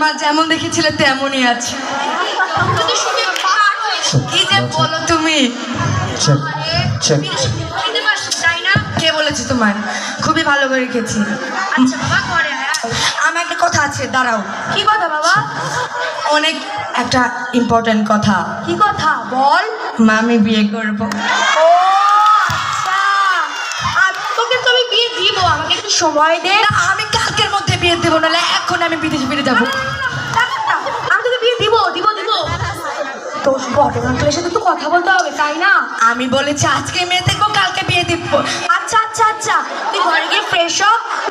মা যেমন দেখেছিলে তেমনই আছে। কি যে বলো তুমি? কে বলেছে তোমার? খুবই ভালো করে রেখেছি। আমার একটা কথা আছে, দাঁড়াও। কি কথা বাবা? অনেক একটা ইম্পর্টেন্ট কথা। কি কথা বল? মা আমি বিয়ে করব। ও আচ্ছা, আর তোকে তো আমি বিয়ে দিব, আমাকে একটু সময় দে। না, আমি কালকের মধ্যে বিয়ে দেবো, নাহলে এখন আমি বিদেশে ফিরে যাবো। আমি তোকে বিয়ে দিব দিব দিব। তোর বড় আঙ্কেলের সাথে তো কথা বলতে হবে, তাই না? আমি বলেছি আজকে মেয়ে দেখবো, কালকে বিয়ে দিব। আচ্ছা আচ্ছা আচ্ছা, তুই ঘরে গিয়ে ফ্রেশ হ,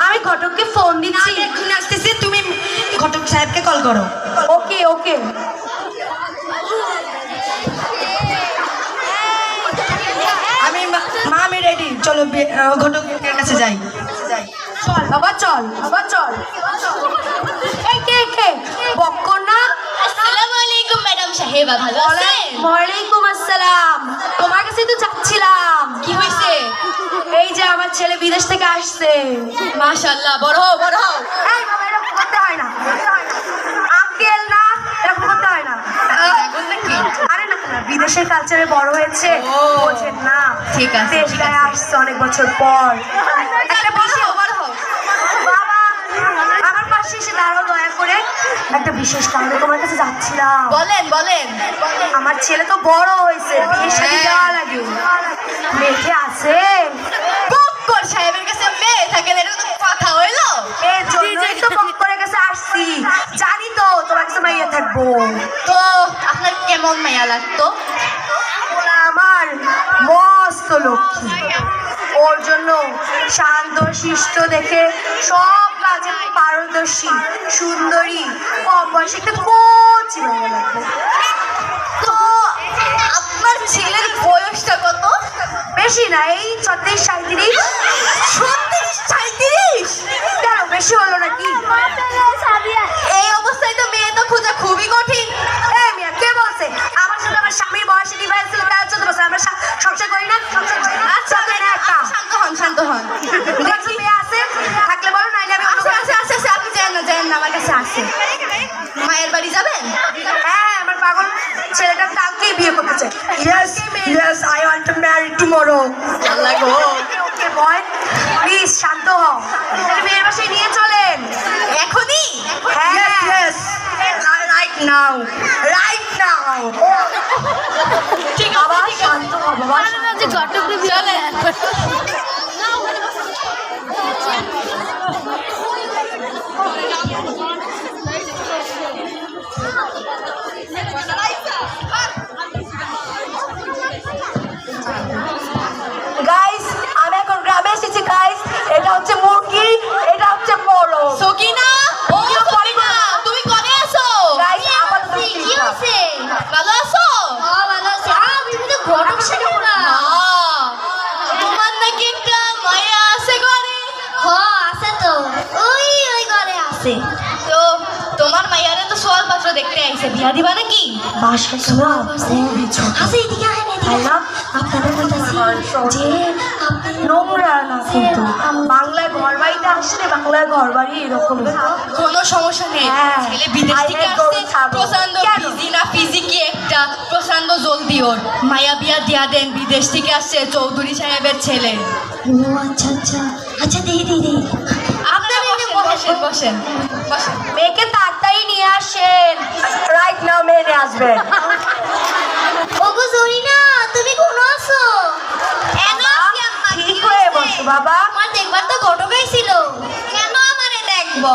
আমি ঘটককে ফোন দিচ্ছি। আমি এখন আসতেছি, তুমি ঘটক সাহেবকে কল করো। ওকে ওকে। মা আমি রেডি, চলো ঘটকের কাছে যাই। চল বাবা চল, বাবা চল। এই কে কে বক্কর না? আসসালামু আলাইকুম ম্যাডাম সাহেবা, ভালো আছেন? ওয়ালাইকুম আসসালাম। তোমার কাছে তো যাচ্ছিলাম। কি হয়েছে? এই যে আমার ছেলে বিদেশ থেকে আসছে। মাশাআল্লাহ, বড় হও বড় হও। এই বাবা, এরকম করতে হয় না। আঙ্কেল না, এরকম করতে হয় না। আরে না না, বিদেশের কালচারে বড় হয়েছে, ও, বোঝেন না। ঠিক আছে, দেশ ঠিক গায়ে আছে। আসছে অনেক বছর পর। একটা বিশেষ বাবা, আমার পাশে এসে দাঁড়াও দয়া করে। একটা বিশেষ কারণে তোমার কাছে যাচ্ছিলাম। বলেন বলেন। আমার ছেলে তো বড় হয়েছে, বিয়ের শাদী হ্যাঁ। দেওয়া লাগে। মেয়েকে আছে, বক্কর সাহেবের কাছে মেয়ে থাকে না, এটা তো কথা হইলো। এর জন্যই তো বক্করের কাছে আসছি। জানি তো তোমার কাছে মাইয়া থাকবো। তো আপনার কেমন মায়া লাগতো? ওরা আমার মস্ত লক্ষ্মী। ওর জন্য শান্ত শিষ্ট দেখে, সব কাজে পারদর্শী, সুন্দরী, কম বয়সে একটা কচি মাইয়া লাগবে। তো আপনার ছেলের বয়সটা কত? বেশি না, এই 36-37। 36-37? কেন বেশি হলো নাকি? এই অবস্থায় তো মেয়ে তো খোঁজা খুবই কঠিন। এই মিয়া, কে বলছে? আমার সাথে আমার স্বামীর বয়সে ডিভাইস ছিল, তার 14 বছর। আমরা সংসার করি না? আচ্ছা চলবে না একটা। শান্ত হন শান্ত হন। তোমার কাছে মেয়ে আছে? থাকলে বলো, নাইলে আমি অন্য আচ্ছা কাউকে- আচ্ছা আচ্ছা আচ্ছা, আপনি যান না, আমার কাছে আছে। মায়ের বাড়ি যাবেন? হ্যাঁ, আমার পাগল ছেলেটা কালকেই বিয়ে করতে চাই। Yes, yes, I want to marry tomorrow. Allah গো। ওকে বয়, প্লিজ শান্ত হও। তাহলে বিয়ের বাসায় নিয়ে চলেন। এখনই? Yes, yes, right now, right now. ঠিক বাবা আছে, ঠিক আছে। শান্ত হও, বাবা শান্ত হও। চলেন। গাইস, আমি এখন গ্রামে এসেছি গাইস। এটা হচ্ছে মুরগি, এটা হচ্ছে মোরগ। সকিনা, ও সকিনা, তুমি কবে আসো? গাইস, আপাতত কি ঠিক আছে। হয়েছে? ভালো আছো? ভালো আছে। তুমি তো ঘটক শেখো না। তোমার নাকি একটা মায়া আছে ঘরে? আছে তো, ওই ঘরে আছে। তো তোমার মায়ারে তো সোয়াল পাত্র দেখতে আইছে, বিয়া দিবা নাকি? বাসায় সব খুবই ছোট। আছে এদিকে আয় না, এদিকে তাই আয়। না? আপনাদের বলতেছি যে আপনি নোংরা না, কিন্তু বাংলায় ঘর বাড়িতে আসলে বাংলায় ঘর বাড়ি এরকম। কোনো সমস্যা নেই। হ্যাঁ। ছেলে বিদেশ I থেকে hate গরু আসছে, ছাগল। প্রচন্ড কেন? বিজি না ফিজি কি একটা, প্রচন্ড জলদি ওর মায়া বিয়া দিয়া দেন। বিদেশ থেকে আসছে চৌধুরী সাহেবের ছেলে। ও আচ্ছা আচ্ছা আচ্ছা, দিদি আপনারা বসেন বসেন বসেন। মেয়েকে তাড়াতাড়ি নিয়ে আসেন। রাইট নাও মেয়ে নিয়ে আসবেন। ওগো জরিনা, তুমি কোন আছো? ঠিক হয়ে বসো বাবা। আমার দেখবার তো ঘটক আইছিল। কেন আমারে দেখবো?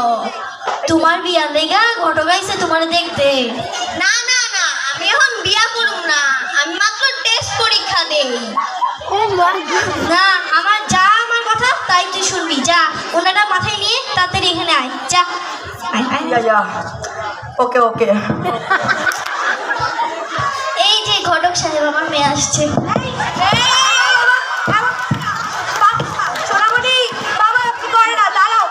তোমার বিয়া দেখা ঘটক আইছে তোমারে দেখতে। না না না, আমি এখন বিয়া করব না, আমি মাত্র টেস্ট পরীক্ষা দেই। না, আমার কথা তাই তুই শুনবি। যা, ওনাটা মাথায় নিয়ে তাড়াতাড়ি এখানে আয়, যা। আয়, আয়। ওকে ওকে। এই যে ঘটক সাহেব, আমার মেয়ে আসছে। সোনামণি, বাবা আপনি করে না, দাঁড়াও।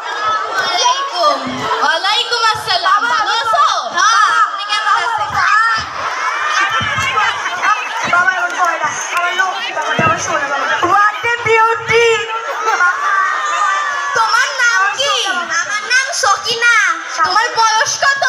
ওয়ালাইকুম আসসালাম। ভালো আছো? আপনি কেমন আছেন? বাবা এমন করে না, আমার লক্ষ্মী বাবাটা আমার সোনা বাবা। What a beauty! তোমার নাম কি? আমার নাম সকিনা। তোমার বয়স কত?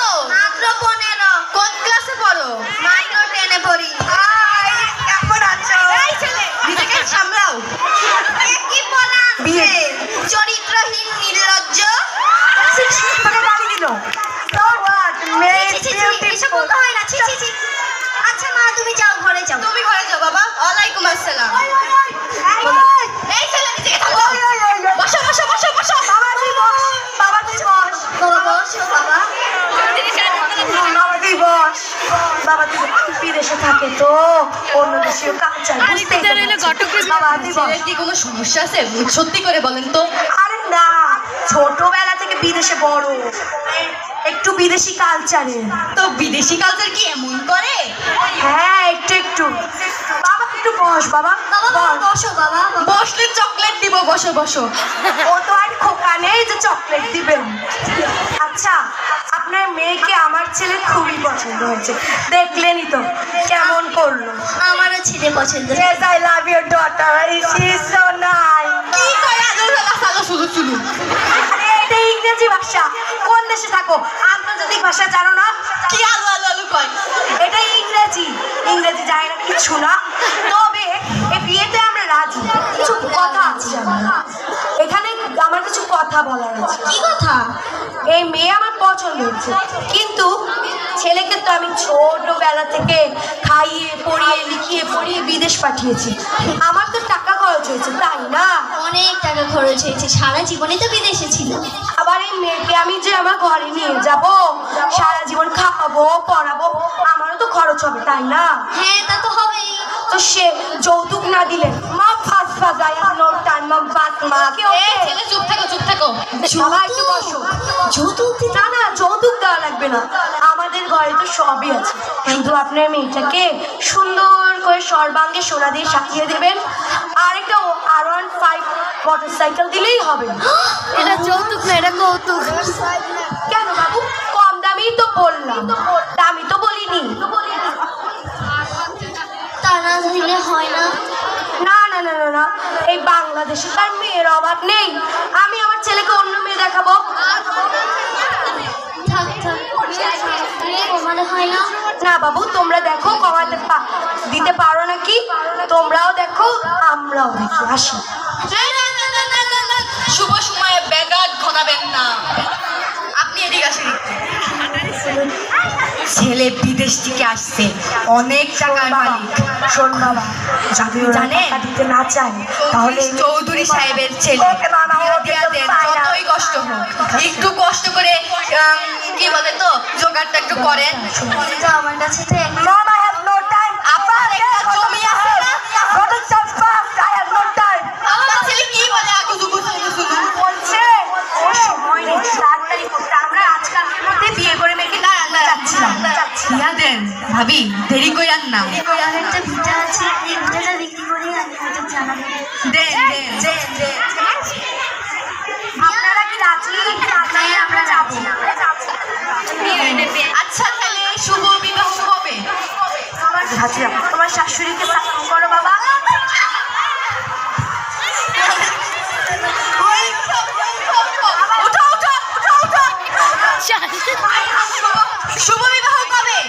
আমাকে তো অন্য দেশীয় কালচার বুঝতে বাবা তুই বল। ছেলের কি কোনো সমস্যা আছে সত্যি করে বলেন তো? আরে না, ছোটবেলা থেকে বিদেশে বড়, একটু বিদেশি কালচারে। তো বিদেশি কালচার কি এমন করে? হ্যাঁ একটু একটু। বাবা একটু বস বাবা, বাবা বাবা বস। বসো বাবা বাবা। বসলে চকলেট দিব, বসো বসো। ও তো আর খোকা নেই যে চকলেট দিবেন। আচ্ছা, আপনার মেয়েকে আমার ছেলে খুবই পছন্দ হয়েছে, দেখলেনই তো কেমন করলো। আমারও ছেলে পছন্দ। Yes, I love your daughter. She is so nice. কি কয় আলো সালো শুধু শুধু? আরে এটা ইংরেজি ভাষা, কোন দেশে থাকো আন্তর্জাতিক ভাষা জানো না? কি আলো আলো আলো কয়? এটা ইংরেজি, ইংরেজি যায় না কিছু না। তবে এই বিয়েতে আমরা রাজি, কিছু কথা আছে আমার এখানে, আমার কিছু কথা বলার আছে। কি কথা? এই মেয়ে আমার পছন্দ হচ্ছে, কিন্তু ছেলেকে তো আমি ছোটবেলা থেকে খাইয়ে পড়িয়ে লিখিয়ে পড়িয়ে বিদেশ পাঠিয়েছি, আমার তো টাকা খরচ হয়েছে তাই না? অনেক টাকা খরচ হয়েছে, সারা জীবনে তো বিদেশে ছিল। আবার এই মেয়েকে আমি যে আমার ঘরে নিয়ে যাব, সারা জীবন খাওয়াবো পড়াবো, আমারও তো খরচ হবে তাই না? হ্যাঁ তা তো হবেই। তো সে যৌতুক না দিলে মা ফাঁস ফাঁসায় নো টাইম মা ফাঁস মা কি এ ছেলে চুপ থাকো চুপ থাকো। বাবা একটু বসো। যৌতুক দিতে না না যৌতুক দেওয়া লাগবে না, আমাদের ঘরে তো সবই আছে, শুধু আপনার মেয়েটাকে সুন্দর করে সর্বাঙ্গে সোনা দিয়ে সাজিয়ে দেবেন, আর একটা R15 মোটরসাইকেল দিলেই হবে। এটা যৌতুক না, এটা কৌতুক। কেন বাবু, কম দামেই তো বললাম, দামি তো বলিনি। তা না দিলে হয় না? না না না না না, এই বাংলাদেশে তার মেয়ের অভাব নেই, আমি আমার ছেলেকে অন্য মেয়ে দেখাবো। থাক থাক, কমালে হয় না? না বাবু, তোমরা দেখো কমাতে দিতে পারো নাকি, তোমরাও দেখো আমরাও দেখি, আসি। না, না, না, না, না, না, না। শুভ সময়ে ব্যাঘাত ঘটাবেন না। আপনি এদিকে আসেন একটু। ছেলে বিদেশ থেকে আসছে, অনেক টাকার মালিক। শোন বাবা, যদি ওরা জানেন? টাকা দিতে না চায় তাহলে চৌধুরী সাহেবের ছেলে। ওকে বাবা, বিয়ে ওকে দিয়া তো দেন, চাই না। যতই কষ্ট হোক একটু কষ্ট করে কি বলে তো জোগাড়টা একটু করেন। কিন্তু আমার কাছে তো এক Mom, I have no time. আপনার একটা জমি আছে না? Go to church fast. I have no time. আমার ছেলে কি বলে আগুদুগু শুধু বলছে ও সময় নেই, তাড়াতাড়ি করতে, আমরা আজকালকের মধ্যে বিয়ে করে মেয়েকে যাচ্ছিলাম। দিয়া দেন ভাবি, দেরি কইরান না। আমার একটা ভিটা আছে, এই ভিটাটা বিক্রি করে আমি হয়তো জানাবো। দেন দেন দেন। আপনারা কি রাজি? হ্যাঁ, আমরা যাবো। আচ্ছা তাহলে শুভ বিবাহ কবে? তোমার শাশুড়িকে সালাম করো বাবা। উঠো, উঠো, উঠো, উঠো। শুভ বিবাহ কবে?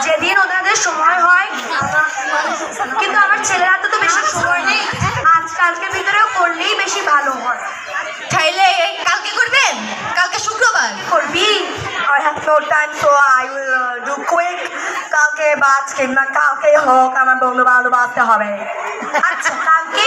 যেদিন ওদের সময় হয়, কিন্তু আমার ছেলের হাতে তো বেশি সময় নেই, আজকালকে ভিতরেও করলেই বেশি ভালো হয়। তাইলে কালকে করবেন? কালকে শুক্রবার। করবি? I have no time, so I will do quick. কালকে বা আজকে না কালকে হোক, আমার বন্ধু বান্ধব আসতে হবে। আচ্ছা কালকে